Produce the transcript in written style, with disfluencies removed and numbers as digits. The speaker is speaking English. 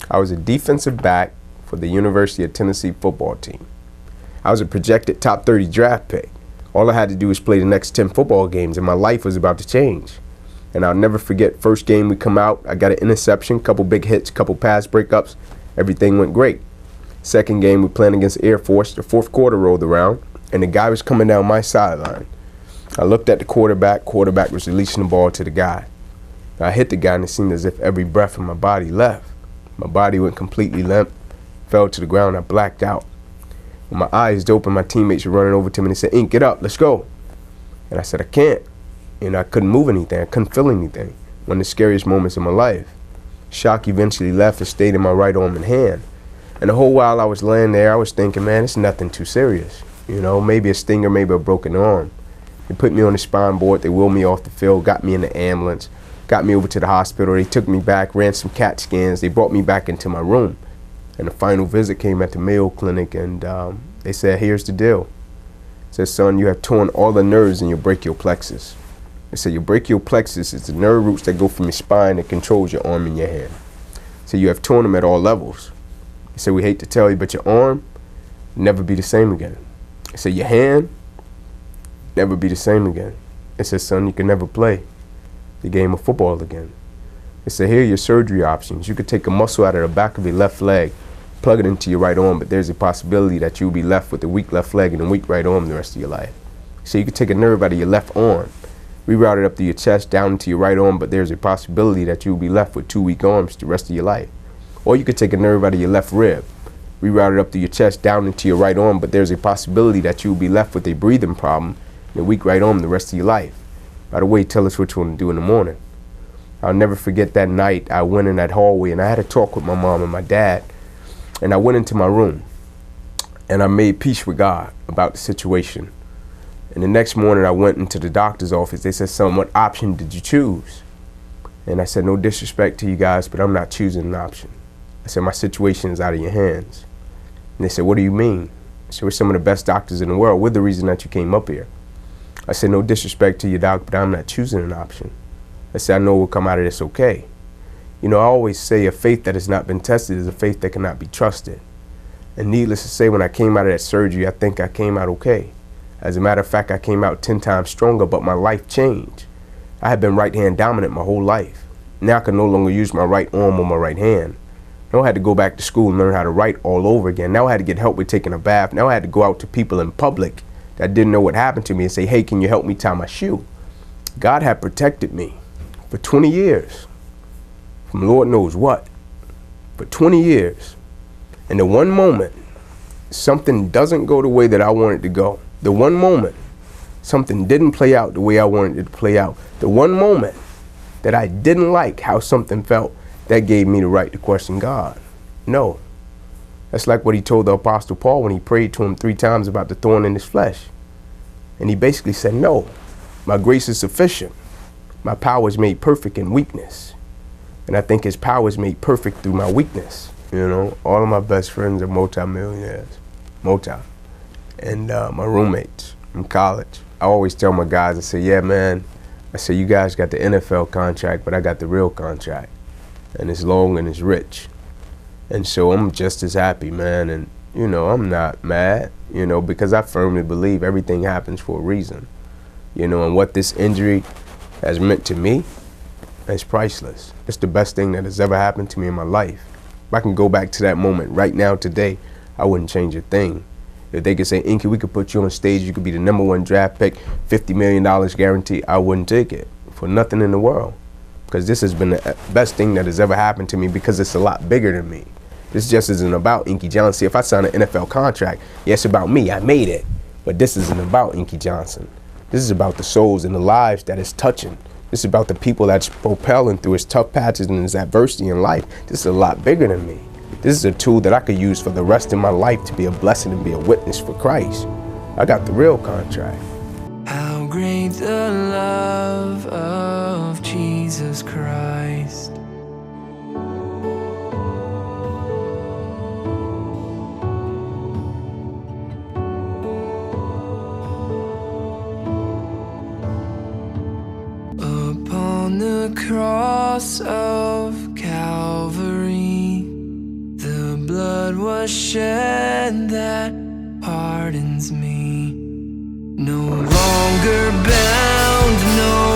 I was a defensive back for the University of Tennessee football team. I was a projected top 30 draft pick. All I had to do was play the next 10 football games and my life was about to change. And I'll never forget, first game we come out, I got an interception, couple big hits, couple pass breakups. Everything went great. Second game we playing against Air Force. The fourth quarter rolled around and the guy was coming down my sideline. I looked at the quarterback was releasing the ball to the guy. I hit the guy and it seemed as if every breath in my body left. My body went completely limp, fell to the ground, I blacked out. When my eyes opened, my teammates were running over to me and they said, "Ink, get up, let's go." And I said, "I can't." I couldn't move anything, I couldn't feel anything. One of the scariest moments in my life. Shock eventually left and stayed in my right arm and hand. And the whole while I was laying there, I was thinking, man, it's nothing too serious. Maybe a stinger, maybe a broken arm. They put me on the spine board, they wheeled me off the field, got me in the ambulance, got me over to the hospital, they took me back, ran some CAT scans, they brought me back into my room. And the final visit came at the Mayo Clinic and they said, "Here's the deal." They said, "Son, you have torn all the nerves in your brachial plexus." They said, "Your brachial plexus is the nerve roots that go from your spine that controls your arm and your hand." So you have torn them at all levels. They said, "We hate to tell you, but your arm never be the same again." They said, "Your hand never be the same again." They said, "Son, you can never play the game of football again." They said, "Here are your surgery options. You could take a muscle out of the back of your left leg, plug it into your right arm, but there's a possibility that you'll be left with a weak left leg and a weak right arm the rest of your life. So you could take a nerve out of your left arm, reroute it up to your chest, down into your right arm, but there's a possibility that you'll be left with 2 weak arms the rest of your life. Or you could take a nerve out of your left rib, reroute it up to your chest, down into your right arm, but there's a possibility that you'll be left with a breathing problem and a weak right arm the rest of your life. By the way, tell us what you want to do in the morning." I'll never forget that night. I went in that hallway and I had a talk with my mom and my dad. And I went into my room and I made peace with God about the situation. And the next morning I went into the doctor's office. They said, "Son, what option did you choose?" And I said, "No disrespect to you guys, but I'm not choosing an option." I said, "My situation is out of your hands." And they said, "What do you mean?" I said, "We're some of the best doctors in the world. We're the reason that you came up here." I said, "No disrespect to you, doc, but I'm not choosing an option." I said, "I know we'll come out of this okay." I always say a faith that has not been tested is a faith that cannot be trusted. And needless to say, when I came out of that surgery, I think I came out okay. As a matter of fact, I came out 10 times stronger, but my life changed. I had been right hand dominant my whole life. Now I can no longer use my right arm or my right hand. Now I had to go back to school and learn how to write all over again. Now I had to get help with taking a bath. Now I had to go out to people in public that didn't know what happened to me and say, "Hey, can you help me tie my shoe?" God had protected me for 20 years from Lord knows what, for 20 years. And the one moment something doesn't go the way that I want it to go, the one moment something didn't play out the way I wanted it to play out, the one moment that I didn't like how something felt, that gave me the right to question God. No. That's like what he told the Apostle Paul when he prayed to him 3 times about the thorn in his flesh. And he basically said, "No, my grace is sufficient. My power is made perfect in weakness." And I think his power is made perfect through my weakness. All of my best friends are multi-millionaires, and my roommates from college. I always tell my guys, I say, "Yeah, man," I say, "you guys got the NFL contract, but I got the real contract. And it's long and it's rich." And so I'm just as happy, man. And, I'm not mad, because I firmly believe everything happens for a reason. And what this injury has meant to me is priceless. It's the best thing that has ever happened to me in my life. If I can go back to that moment right now today, I wouldn't change a thing. If they could say, "Inky, we could put you on stage, you could be the #1 draft pick, $50 million guaranteed," I wouldn't take it for nothing in the world. Because this has been the best thing that has ever happened to me, because it's a lot bigger than me. This just isn't about Inky Johnson. If I sign an NFL contract, yes, about me, I made it. But this isn't about Inky Johnson. This is about the souls and the lives that it's touching. This is about the people that's propelling through his tough patches and his adversity in life. This is a lot bigger than me. This is a tool that I could use for the rest of my life to be a blessing and be a witness for Christ. I got the real contract. How great the love of Jesus Christ. Upon the cross of Calvary, blood was shed that pardons me. No longer bound, no